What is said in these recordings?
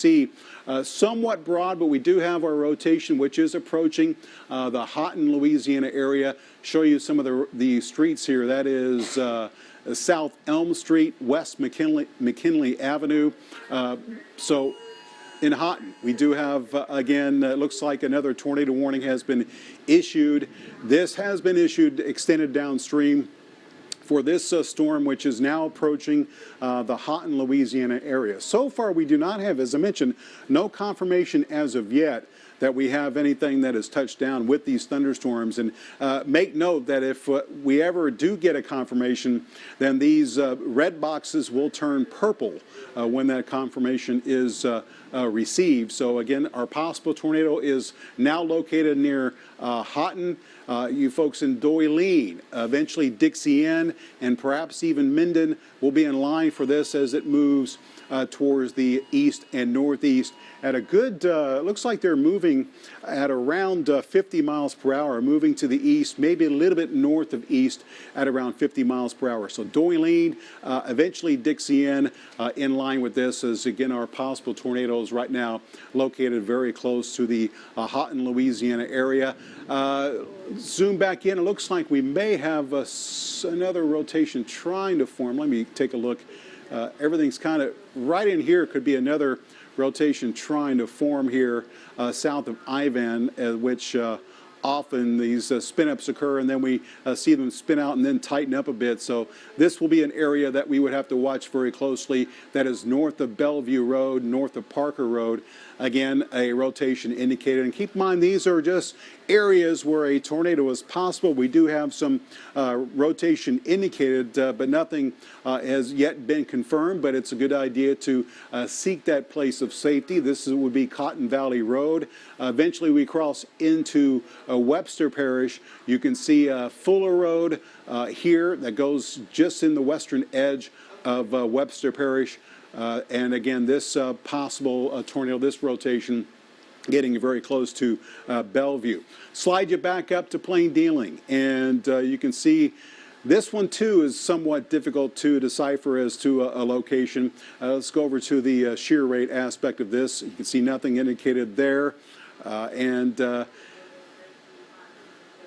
See, somewhat broad, but we do have our rotation, which is approaching the Houghton, Louisiana area. Show you some of the streets here. That is South Elm Street, West McKinley Avenue. So in Houghton, we do have, again, it looks like another tornado warning has been issued. This has been issued extended downstream for this storm, which is now approaching the Houghton, Louisiana area. So far, we do not have, as I mentioned, no confirmation as of yet that we have anything that has touched down with these thunderstorms. And make note that if we ever do get a confirmation, then these red boxes will turn purple when that confirmation is received. So again, our possible tornado is now located near Houghton, you folks in Doyline, eventually Dixie Inn, and perhaps even Minden will be in line for this as it moves towards the east and northeast at a good, looks like they're moving at around 50 miles per hour, moving to the east, maybe a little bit north of east at around 50 miles per hour. So Doyline, eventually Dixie Inn, in line with this as, again, our possible tornadoes right now located very close to the Houghton, Louisiana area. Zoom back in. It looks like we may have another rotation trying to form. Let me take a look. Everything's kind of right in here. Could be another rotation trying to form here south of Ivan, which often these spin-ups occur, and then we see them spin out and then tighten up a bit. So this will be an area that we would have to watch very closely. That is north of Bellevue Road, north of Parker Road. Again, a rotation indicated. And keep in mind, these are just areas where a tornado is possible. We do have some rotation indicated, but nothing has yet been confirmed. But it's a good idea to seek that place of safety. This would be Cotton Valley Road. Eventually, we cross into Webster Parish. You can see Fuller Road here that goes just in the western edge of Webster Parish. And again, this possible tornado, this rotation, getting very close to Bellevue. Slide you back up to plain dealing, and you can see this one too is somewhat difficult to decipher as to a location. Let's go over to the shear rate aspect of this. You can see nothing indicated there, and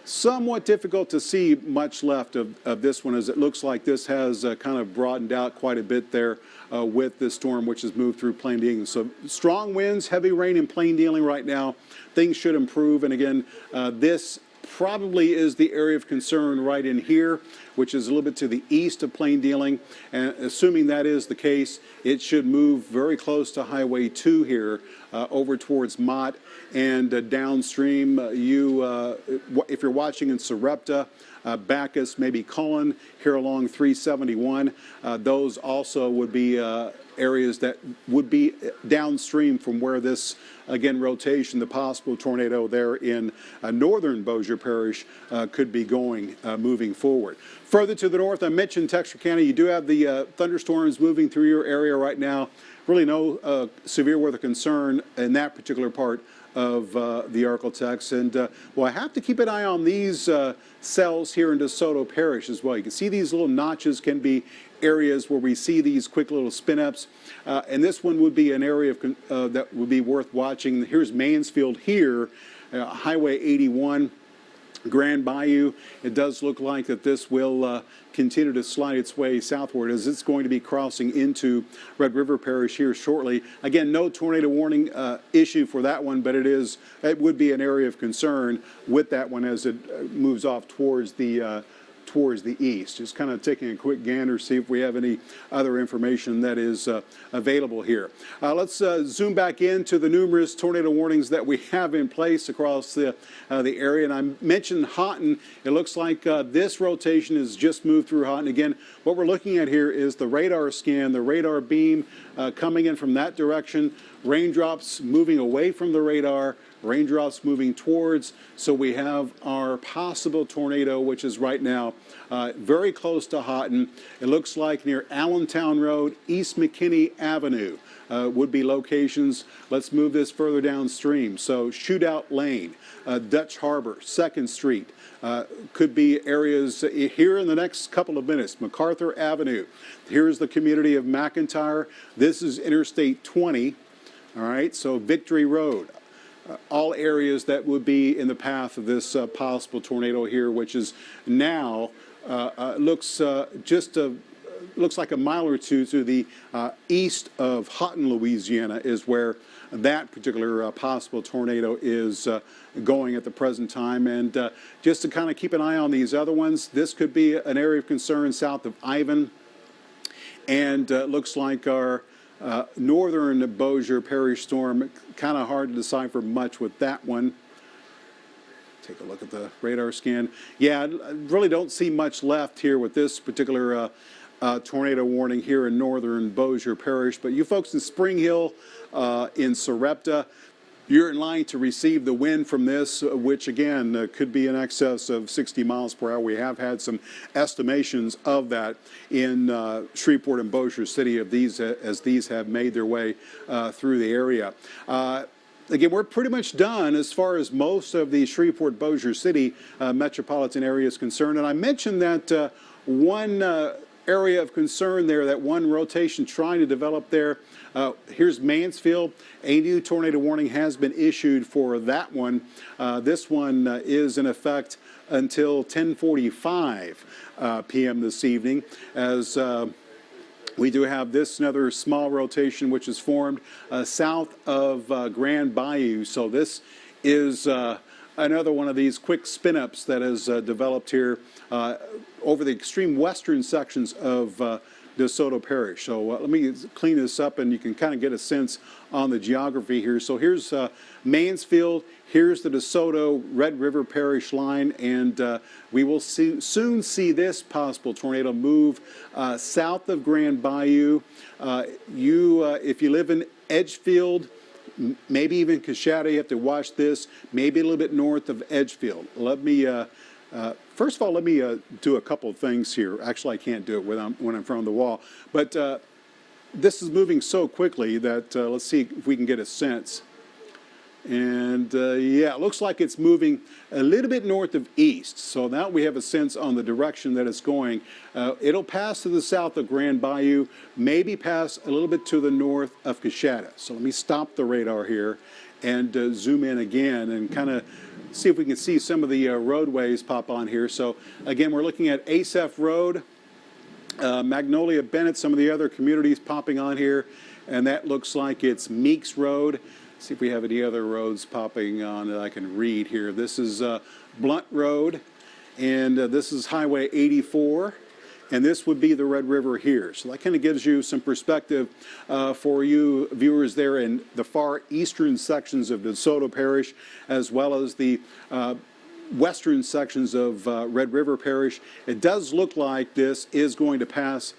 somewhat difficult to see much left of this one, as it looks like this has kind of broadened out quite a bit there with this storm, which has moved through plain dealing. So strong winds, heavy rain in plain dealing right now. Things should improve. And again, this probably is the area of concern right in here, which is a little bit to the east of plain dealing. And assuming that is the case, it should move very close to Highway 2 here, over towards Mott and downstream. If you're watching in Sarepta, Bacchus, maybe Cullen, here along 371, those also would be areas that would be downstream from where this, again, rotation, the possible tornado there in northern Bossier Parish could be going, moving forward. Further to the north, I mentioned Texarkana. You do have the thunderstorms moving through your area right now. Really no severe weather concern in that particular part of the Arklatex. And well, I have to keep an eye on these cells here in DeSoto Parish as well. You can see these little notches can be areas where we see these quick little spin-ups. And this one would be an area of, that would be worth watching. Here's Mansfield here, Highway 81. Grand Bayou, it does look like that this will continue to slide its way southward as it's going to be crossing into Red River Parish here shortly. Again, no tornado warning issue for that one, but it would be an area of concern with that one as it moves off towards the east. Just kind of taking a quick gander, see if we have any other information that is available here. Let's zoom back into the numerous tornado warnings that we have in place across the area. And I mentioned Houghton. It looks like this rotation has just moved through Houghton. Again, what we're looking at here is the radar scan, the radar beam coming in from that direction, raindrops moving away from the radar, raindrops moving towards. So we have our possible tornado, which is right now very close to Houghton. It looks like near Allentown Road, East McKinney Avenue would be locations. Let's move this further downstream. So Shootout Lane, Dutch Harbor, 2nd Street. Could be areas here in the next couple of minutes. MacArthur Avenue. Here's the community of McIntyre. This is Interstate 20. All right, so Victory Road. All areas that would be in the path of this possible tornado here, which is now looks looks like a mile or two to the east of Houghton, Louisiana, is where that particular possible tornado is going at the present time. And just to kind of keep an eye on these other ones, this could be an area of concern south of Ivan, and looks like our northern Bossier Parish storm, kind of hard to decipher much with that one. Take a look at the radar scan. Yeah, I really don't see much left here with this particular tornado warning here in northern Bossier Parish. But you folks in Spring Hill, in Sarepta, you're in line to receive the wind from this, which again could be in excess of 60 miles per hour. We have had some estimations of that in Shreveport and Bossier City of these as these have made their way through the area. Again, we're pretty much done as far as most of the Shreveport, Bossier City metropolitan area is concerned. And I mentioned that one area of concern there, that one rotation trying to develop there. Here's Mansfield. A new tornado warning has been issued for that one. This one is in effect until 10:45 p.m. this evening, as we do have this another small rotation which is formed south of Grand Bayou. So this is another one of these quick spin-ups that has developed here over the extreme western sections of DeSoto Parish. So let me clean this up and you can kind of get a sense on the geography here. So here's Mansfield, here's the DeSoto Red River Parish line, and we will soon see this possible tornado move south of Grand Bayou. If you live in Edgefield, maybe even Coshada, you have to watch this, maybe a little bit north of Edgefield. Let me first of all, let me do a couple of things here. Actually, I can't do it when I'm in front of the wall. But this is moving so quickly that let's see if we can get a sense. And yeah, it looks like it's moving a little bit north of east. So now we have a sense on the direction that it's going. It'll pass to the south of Grand Bayou, maybe pass a little bit to the north of Coshada. So let me stop the radar here and zoom in again and kind of see if we can see some of the roadways pop on here. So again, we're looking at Asaph Road, Magnolia Bennett, some of the other communities popping on here, and that looks like it's Meeks Road. See if we have any other roads popping on that I can read here. This is Blunt Road, and this is Highway 84. And this would be the Red River here. So that kind of gives you some perspective for you viewers there in the far eastern sections of DeSoto Parish, as well as the western sections of Red River Parish. It does look like this is going to pass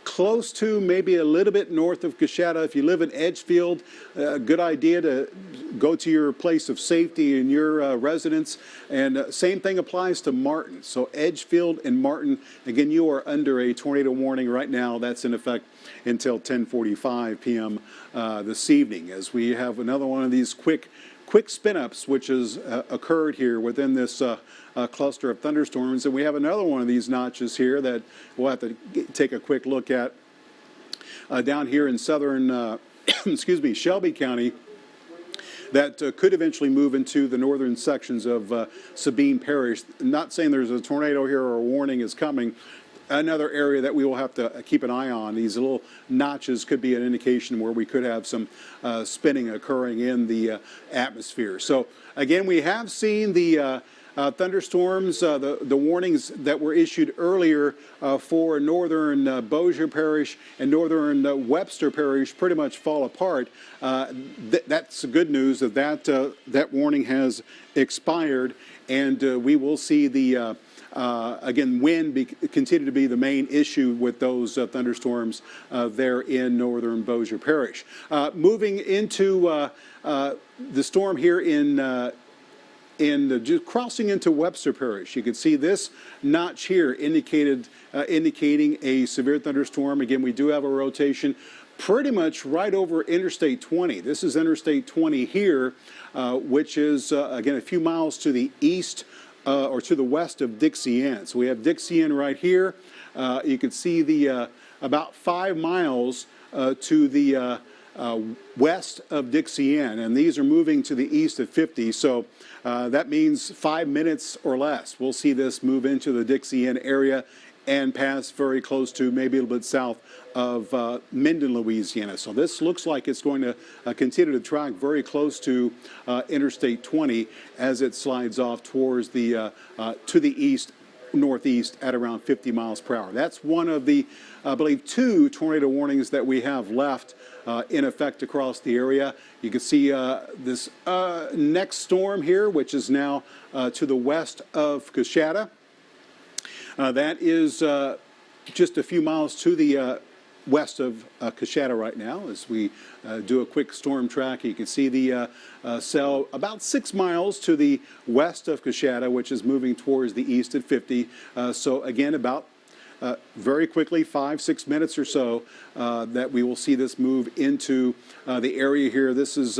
close to, maybe a little bit north of Coshada. If you live in Edgefield, a good idea to go to your place of safety in your residence. And same thing applies to Martin. So Edgefield and Martin, again, you are under a tornado warning right now. That's in effect until 10:45 p.m. This evening, as we have another one of these quick spin-ups which has occurred here within this cluster of thunderstorms. And we have another one of these notches here that we'll have to take a quick look at down here in southern Shelby County, that could eventually move into the northern sections of Sabine Parish. Not saying there's a tornado here or a warning is coming. Another area that we will have to keep an eye on. These little notches could be an indication where we could have some spinning occurring in the atmosphere. So again, we have seen the thunderstorms, the warnings that were issued earlier for northern Bossier Parish and northern Webster Parish pretty much fall apart. That's good news that warning has expired, and we will see the again, wind continue to be the main issue with those thunderstorms there in northern Bossier Parish. Moving into the storm here in just crossing into Webster Parish, you can see this notch here indicating a severe thunderstorm. Again, we do have a rotation pretty much right over Interstate 20. This is Interstate 20 here, which is, again, a few miles to the east or to the west of Dixie Ann. So we have Dixie Ann right here. You can see the about 5 miles to the west of Dixie Inn, and these are moving to the east at 50. So that means 5 minutes or less. We'll see this move into the Dixie Inn area and pass very close to, maybe a little bit south of Minden, Louisiana. So this looks like it's going to continue to track very close to Interstate 20 as it slides off towards the to the east, northeast at around 50 miles per hour. That's one of the, I believe, 2 tornado warnings that we have left in effect across the area. You can see this next storm here, which is now to the west of Coshada. That is just a few miles to the west of Coshada right now. As we do a quick storm track, you can see the cell about 6 miles to the west of Coshada, which is moving towards the east at 50. So again, about very quickly, 5-6 minutes or so, that we will see this move into the area here. This is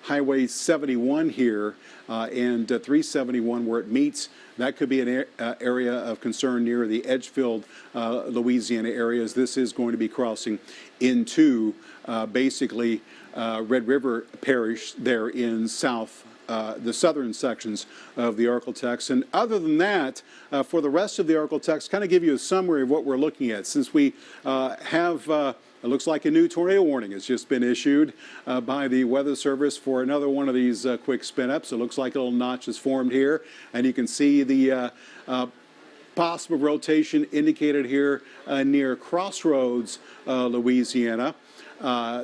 Highway 71 here and 371 where it meets. That could be an area of concern near the Edgefield, Louisiana areas. This is going to be crossing into basically Red River Parish there in the southern sections of the Arklatex. And other than that, for the rest of the Arklatex, kind of give you a summary of what we're looking at. Since we have it looks like a new tornado warning has just been issued by the Weather Service for another one of these quick spin-ups. It looks like a little notch is formed here, and you can see the possible rotation indicated here near Crossroads, Louisiana.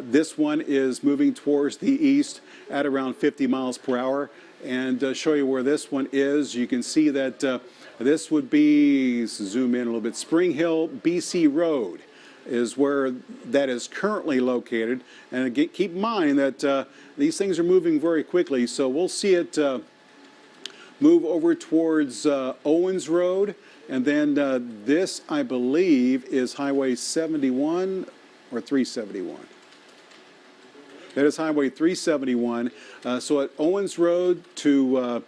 This one is moving towards the east at around 50 miles per hour. And show you where this one is. You can see that this would be, zoom in a little bit, Spring Hill, BC Road is where that is currently located. And again, keep in mind that these things are moving very quickly, so we'll see it move over towards Owens Road, and then this, I believe, is Highway 71 or 371. That is Highway 371. So at Owens Road to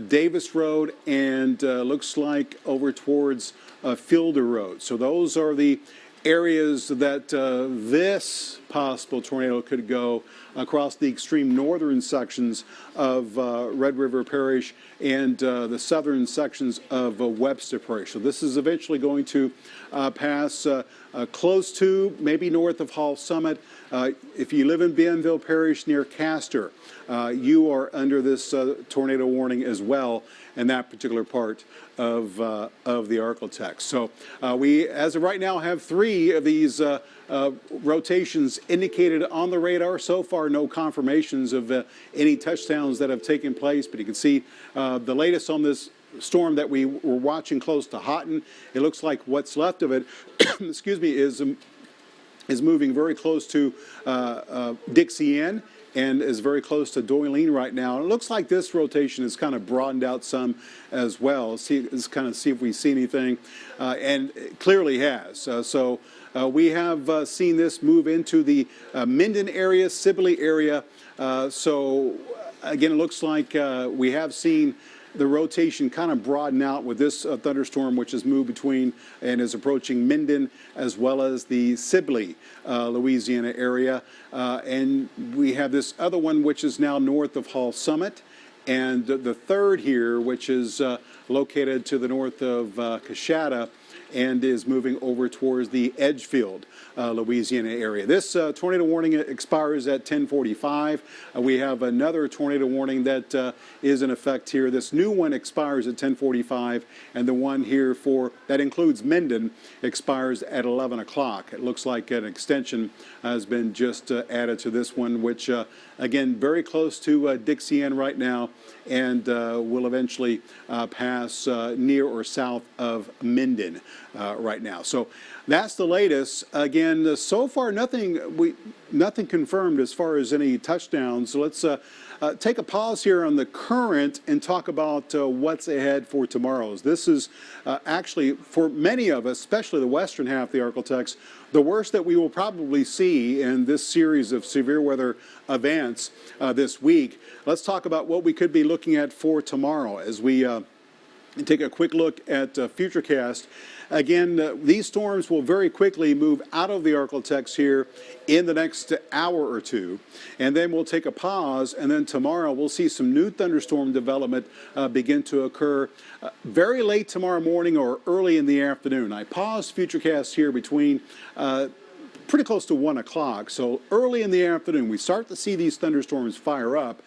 Davis Road, and looks like over towards Fielder Road. So those are the areas that this possible tornado could go across the extreme northern sections of Red River Parish and the southern sections of Webster Parish. So this is eventually going to pass close to, maybe north of Hall Summit. If you live in Bienville Parish near Castor, you are under this tornado warning as well in that particular part of the Arklatex. So we, as of right now, have 3 of these rotations indicated on the radar. So far, no confirmations of any touchdowns that have taken place, but you can see the latest on this storm that we were watching close to Houghton. It looks like what's left of it, excuse me, is moving very close to Dixie Inn and is very close to Doyline right now. And it looks like this rotation has kind of broadened out some as well. Let's kind of see if we see anything, and it clearly has. So we have seen this move into the Minden area, Sibley area. So again, it looks like we have seen the rotation kind of broaden out with this thunderstorm, which has moved between and is approaching Minden as well as the Sibley, Louisiana area. And we have this other one, which is now north of Hall Summit. And the third here, which is located to the north of Coshada, and is moving over towards the Edgefield, Louisiana area. This tornado warning expires at 10:45. We have another tornado warning that is in effect here. This new one expires at 10:45, and the one here that includes Minden expires at 11 o'clock. It looks like an extension has been just added to this one, which again, very close to Dixie Inn right now, and will eventually pass near or south of Minden right now. So that's the latest. Again, so far nothing confirmed as far as any touchdowns. So let's take a pause here on the current and talk about what's ahead for tomorrow's. This is actually, for many of us, especially the western half of the Arklatex, the worst that we will probably see in this series of severe weather events this week. Let's talk about what we could be looking at for tomorrow as we and take a quick look at Futurecast. Again, these storms will very quickly move out of the Arklatex here in the next hour or two. And then we'll take a pause, and then tomorrow we'll see some new thunderstorm development begin to occur very late tomorrow morning or early in the afternoon. I paused Futurecast here between pretty close to 1 o'clock. So early in the afternoon, we start to see these thunderstorms fire up.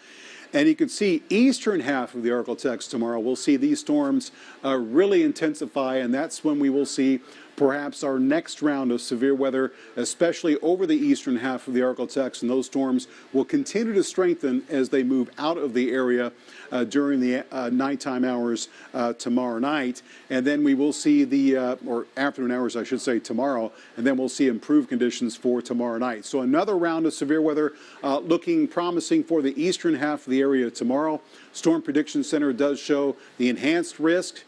And you can see eastern half of the Arklatex tomorrow. We'll see these storms really intensify, and that's when we will see perhaps our next round of severe weather, especially over the eastern half of the Arklatex. And those storms will continue to strengthen as they move out of the area during the nighttime hours tomorrow night. And then we will see or afternoon hours, I should say, tomorrow. And then we'll see improved conditions for tomorrow night. So another round of severe weather looking promising for the eastern half of the area tomorrow. Storm Prediction Center does show the enhanced risk.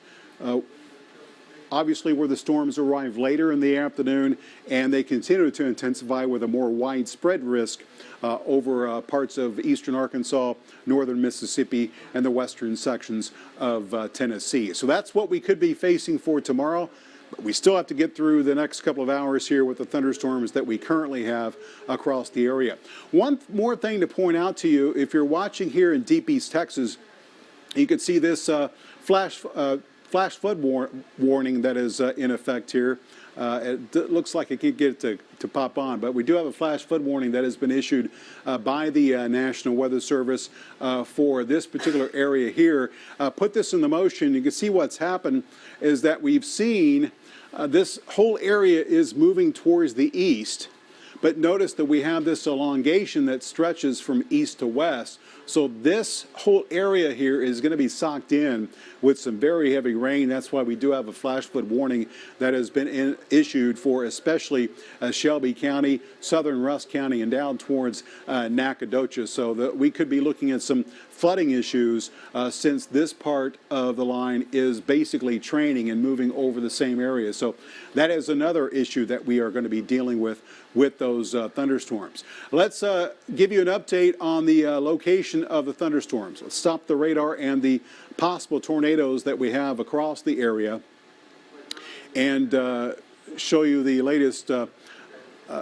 Obviously, where the storms arrive later in the afternoon, and they continue to intensify with a more widespread risk over parts of eastern Arkansas, northern Mississippi, and the western sections of Tennessee. So that's what we could be facing for tomorrow. But we still have to get through the next couple of hours here with the thunderstorms that we currently have across the area. One more thing to point out to you, if you're watching here in Deep East Texas, you can see this flash flood warning that is in effect here. It looks like it can't get it to pop on, but we do have a flash flood warning that has been issued by the National Weather Service for this particular area here. Put this into motion. You can see what's happened is that we've seen this whole area is moving towards the east. But notice that we have this elongation that stretches from east to west. So this whole area here is going to be socked in with some very heavy rain. That's why we do have a flash flood warning that has been issued for especially Shelby County, southern Rusk County, and down towards Nacogdoches. So that we could be looking at some flooding issues since this part of the line is basically training and moving over the same area. So that is another issue that we are going to be dealing with those thunderstorms. Let's give you an update on the location of the thunderstorms. Let's stop the radar and the possible tornadoes that we have across the area and show you the latest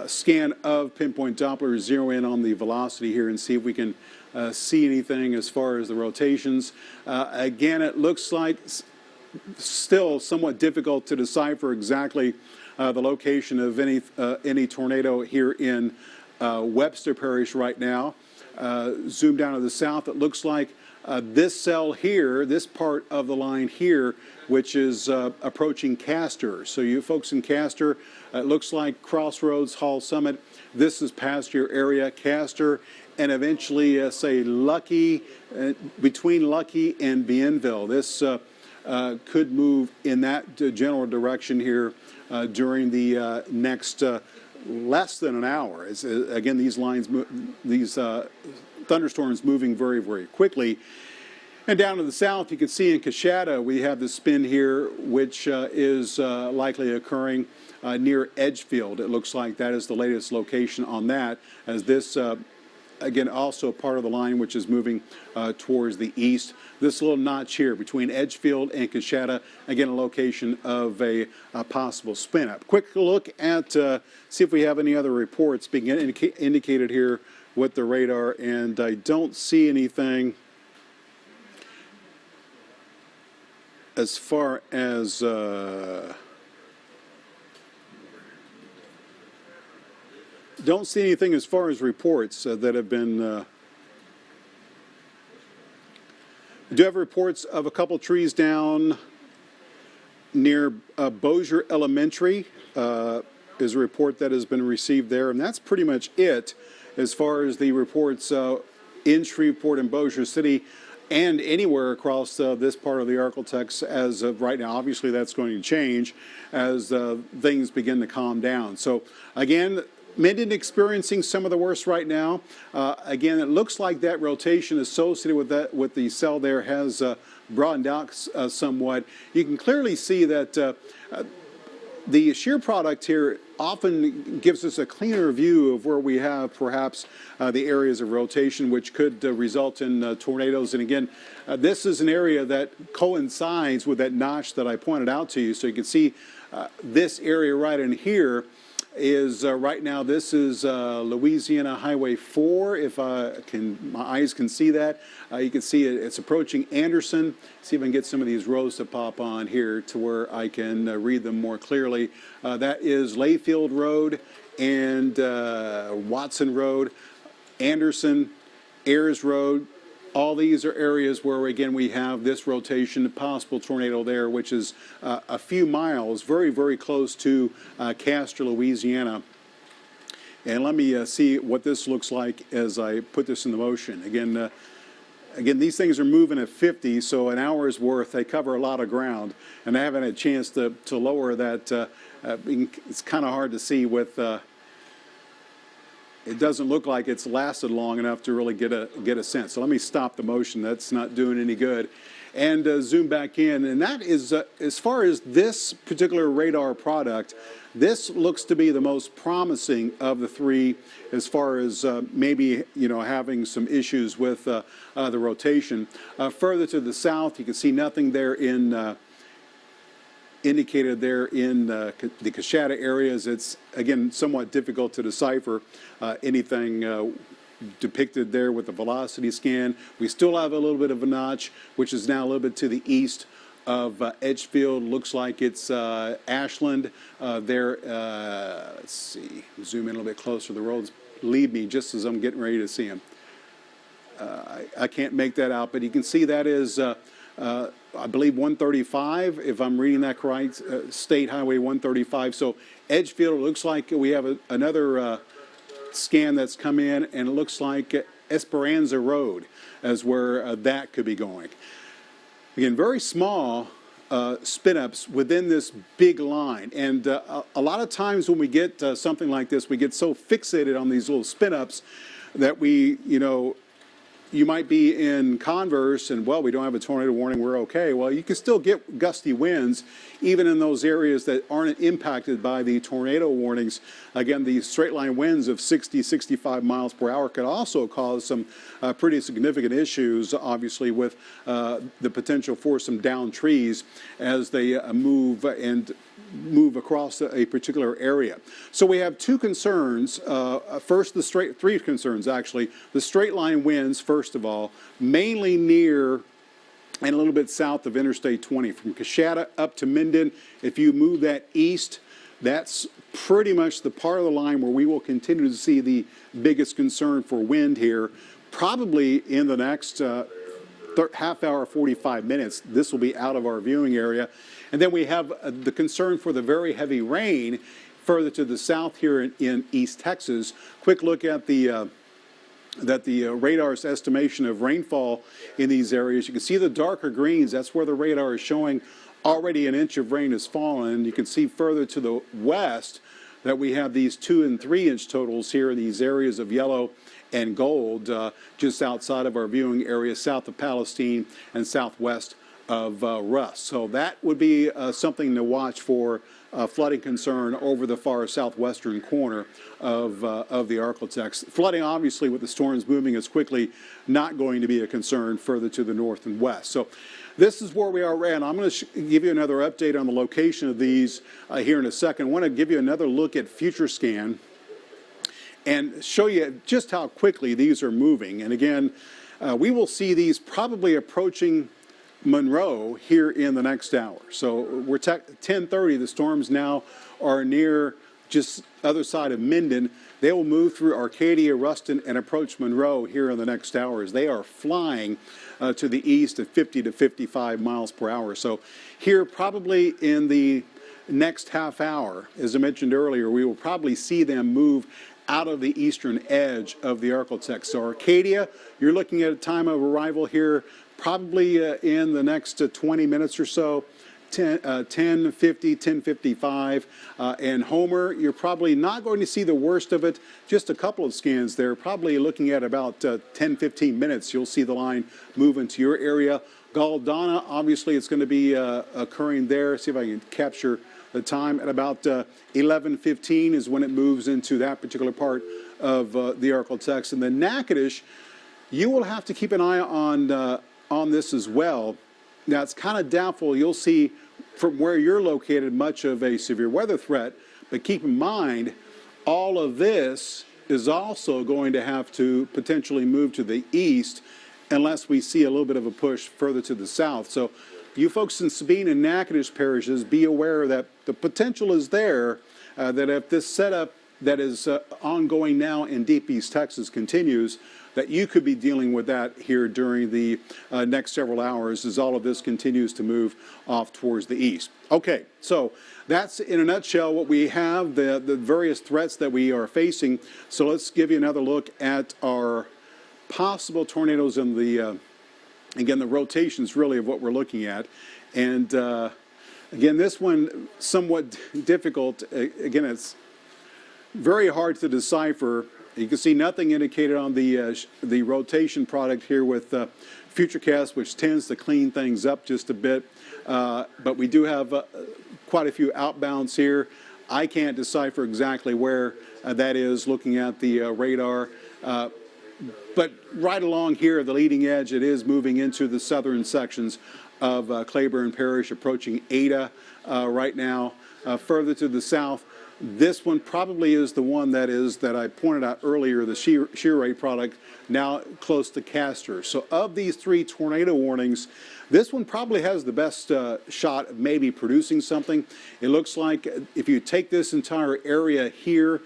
scan of pinpoint Doppler, zero in on the velocity here and see if we can see anything as far as the rotations. Again, it looks like still somewhat difficult to decipher exactly the location of any tornado here in Webster Parish right now. Zoom down to the south, it looks like this cell here, this part of the line here, which is approaching Castor. So you folks in Castor, it looks like Crossroads, Hall Summit. This is past your area, Castor, and eventually say Lucky, between Lucky and Bienville. This could move in that general direction here during the next less than an hour. Again, these thunderstorms moving very, very quickly. And down to the south, you can see in Coshada, we have the spin here, which is likely occurring near Edgefield. It looks like that is the latest location on that, as this, again, also part of the line which is moving towards the east. This little notch here between Edgefield and Coshada, again, a location of a possible spin up. Quick look at, see if we have any other reports being indicated here with the radar, and I don't see anything as far as don't see anything as far as reports that have been. I do have reports of a couple trees down near Bossier Elementary. Is a report that has been received there, and that's pretty much it as far as the reports in Shreveport and Bossier City and anywhere across this part of the Arklatex as of right now. Obviously, that's going to change as things begin to calm down. So, again, Minden experiencing some of the worst right now. Again, it looks like that rotation associated with the cell there has broadened out somewhat. You can clearly see that The shear product here often gives us a cleaner view of where we have perhaps the areas of rotation, which could result in tornadoes. And again, this is an area that coincides with that notch that I pointed out to you. So you can see this area right in here is right now, this is Louisiana Highway 4, if my eyes can see that. You can see it's approaching Anderson. See if I can get some of these rows to pop on here to where I can read them more clearly. That is Layfield Road and Watson Road, Anderson, Ayers Road. All these are areas where, again, we have this rotation, possible tornado there, which is a few miles, very, very close to Castor, Louisiana. And let me see what this looks like as I put this into motion. Again, these things are moving at 50, so an hour's worth. They cover a lot of ground, and I haven't had a chance to lower that. It's kind of hard to see with. It doesn't look like it's lasted long enough to really get a sense. So let me stop the motion. That's not doing any good. And zoom back in. And that is, as far as this particular radar product, this looks to be the most promising of the three as far as maybe, having some issues with the rotation. Further to the south, you can see nothing there indicated there in the Coshada areas. It's, again, somewhat difficult to decipher anything depicted there with the velocity scan. We still have a little bit of a notch, which is now a little bit to the east of Edgefield. Looks like it's Ashland there. Let's see, zoom in a little bit closer. The roads leave me just as I'm getting ready to see them. I can't make that out, but you can see that is I believe 135, if I'm reading that correct, State Highway 135. So Edgefield, it looks like we have another scan that's come in, and it looks like Esperanza Road as where that could be going. Again, very small spin-ups within this big line. And a lot of times when we get something like this, we get so fixated on these little spin-ups that we, you might be in Converse and, well, we don't have a tornado warning, we're okay. Well, you can still get gusty winds even in those areas that aren't impacted by the tornado warnings. Again, the straight line winds of 60, 65 miles per hour could also cause some pretty significant issues, obviously, with the potential for some downed trees as they move across a particular area. So we have two concerns. First, three concerns, actually. The straight line winds, first of all, mainly near and a little bit south of Interstate 20. From Coshada up to Minden, if you move that east, that's pretty much the part of the line where we will continue to see the biggest concern for wind here. Probably in the next half hour, 45 minutes, this will be out of our viewing area. And then we have the concern for the very heavy rain further to the south here in East Texas. Quick look at the radar's estimation of rainfall in these areas. You can see the darker greens. That's where the radar is showing already an inch of rain has fallen. You can see further to the west that we have these 2 and 3 inch totals here in these areas of yellow and gold just outside of our viewing area, south of Palestine and southwest of Russ. So that would be something to watch for flooding concern over the far southwestern corner of the Arklatex. Flooding, obviously, with the storms moving as quickly, not going to be a concern further to the north and west. So this is where we are, and I'm going to give you another update on the location of these here in a second. I want to give you another look at FutureScan and show you just how quickly these are moving. And again, we will see these probably approaching Monroe here in the next hour. So we're 10:30. The storms now are near just other side of Minden. They will move through Arcadia, Ruston, and approach Monroe here in the next hours. They are flying to the east at 50 to 55 miles per hour. So here probably in the next half hour, as I mentioned earlier, we will probably see them move out of the eastern edge of the Arklatex. So Arcadia, you're looking at a time of arrival here probably in the next 20 minutes or so, 10:50, 10:55. And Homer, you're probably not going to see the worst of it. Just a couple of scans there, probably looking at about 10, 15 minutes. You'll see the line move into your area. Galdana, obviously it's going to be occurring there. See if I can capture The time at about 11:15 is when it moves into that particular part of the Arklatex. And then Natchitoches, you will have to keep an eye on this as well. Now, it's kind of doubtful you'll see from where you're located much of a severe weather threat, but keep in mind all of this is also going to have to potentially move to the east unless we see a little bit of a push further to the south. So you folks in Sabine and Natchitoches parishes, be aware that the potential is there that if this setup that is ongoing now in Deep East Texas continues, that you could be dealing with that here during the next several hours as all of this continues to move off towards the east. Okay, so that's in a nutshell what we have, the various threats that we are facing. So let's give you another look at our possible tornadoes and again, the rotations really of what we're looking at. And again, this one somewhat difficult. Again, it's very hard to decipher. You can see nothing indicated on the rotation product here with Futurecast, which tends to clean things up just a bit. But we do have quite a few outbounds here. I can't decipher exactly where that is looking at the radar. But right along here, the leading edge, it is moving into the southern sections of Claiborne Parish, approaching Ada right now. Further to the south, this one probably is the one that I pointed out earlier, the shear rate product, now close to Castor. So of these three tornado warnings, this one probably has the best shot of maybe producing something. It looks like if you take this entire area here,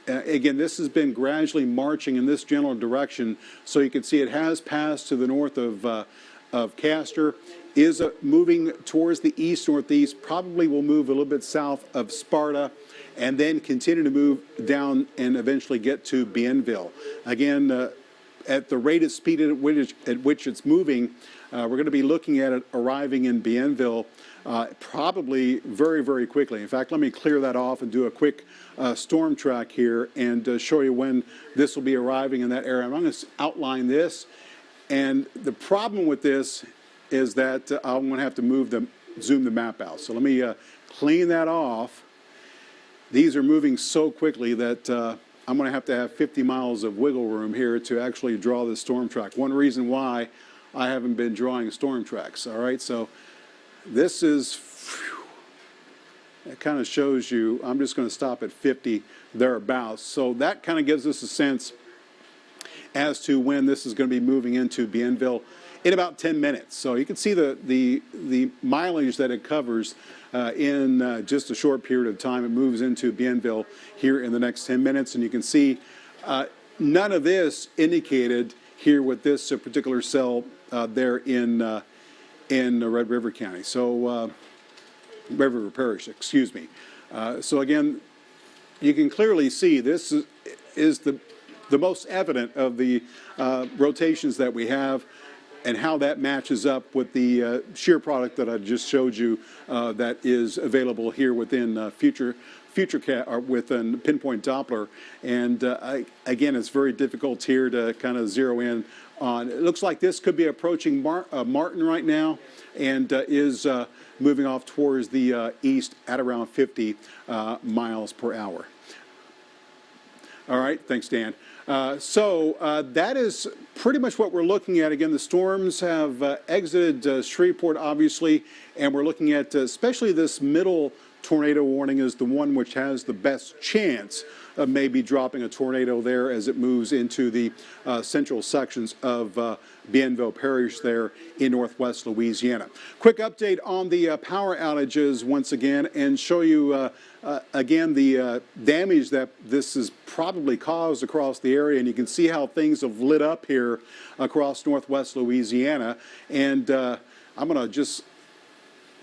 again, this has been gradually marching in this general direction. So you can see it has passed to the north of Castor, is moving towards the east-northeast, probably will move a little bit south of Sparta, and then continue to move down and eventually get to Bienville. Again, at the rate of speed at which it's moving, we're going to be looking at it arriving in Bienville probably very, very quickly. In fact, let me clear that off and do a quick storm track here and show you when this will be arriving in that area. I'm going to outline this, and the problem with this is that I'm going to have to zoom the map out. So let me clean that off. These are moving so quickly that I'm going to have 50 miles of wiggle room here to actually draw this storm track. One reason why I haven't been drawing storm tracks. All right, so this is, it kind of shows you, I'm just going to stop at 50 thereabouts. So that kind of gives us a sense as to when this is going to be moving into Bienville in about 10 minutes. So you can see the mileage that it covers in just a short period of time. It moves into Bienville here in the next 10 minutes, and you can see none of this indicated here with this particular cell there in Red River County. So Red River Parish, excuse me. So again, you can clearly see this is the most evident of the rotations that we have, and how that matches up with the shear product that I just showed you that is available here within Futurecast or within Pinpoint Doppler. And again, it's very difficult here to kind of zero in on. It looks like this could be approaching Martin right now, and is moving off towards the east at around 50 miles per hour. All right, thanks, Dan. So that is pretty much what we're looking at. Again, the storms have exited Shreveport, obviously, and we're looking at especially this middle tornado warning is the one which has the best chance of maybe dropping a tornado there as it moves into the central sections of Bienville Parish there in northwest Louisiana. Quick update on the power outages once again, and show you again the damage that this has probably caused across the area. And you can see how things have lit up here across northwest Louisiana. And I'm going to just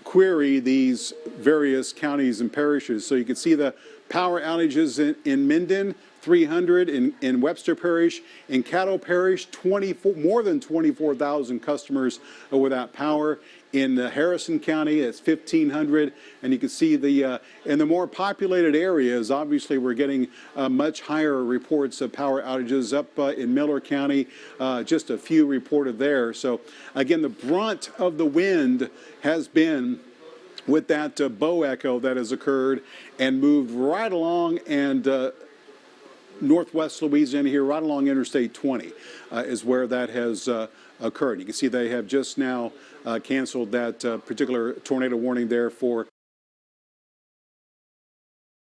query these various counties and parishes. So you can see the power outages in Minden, 300 in Webster Parish. In Caddo Parish, more than 24,000 customers without power. In Harrison County, it's 1,500, and you can see in the more populated areas, obviously we're getting much higher reports of power outages. Up in Miller County, just a few reported there. So again, the brunt of the wind has been with that bow echo that has occurred and moved right along and northwest Louisiana here, right along Interstate 20 is where that has occurred. You can see they have just now canceled that particular tornado warning there for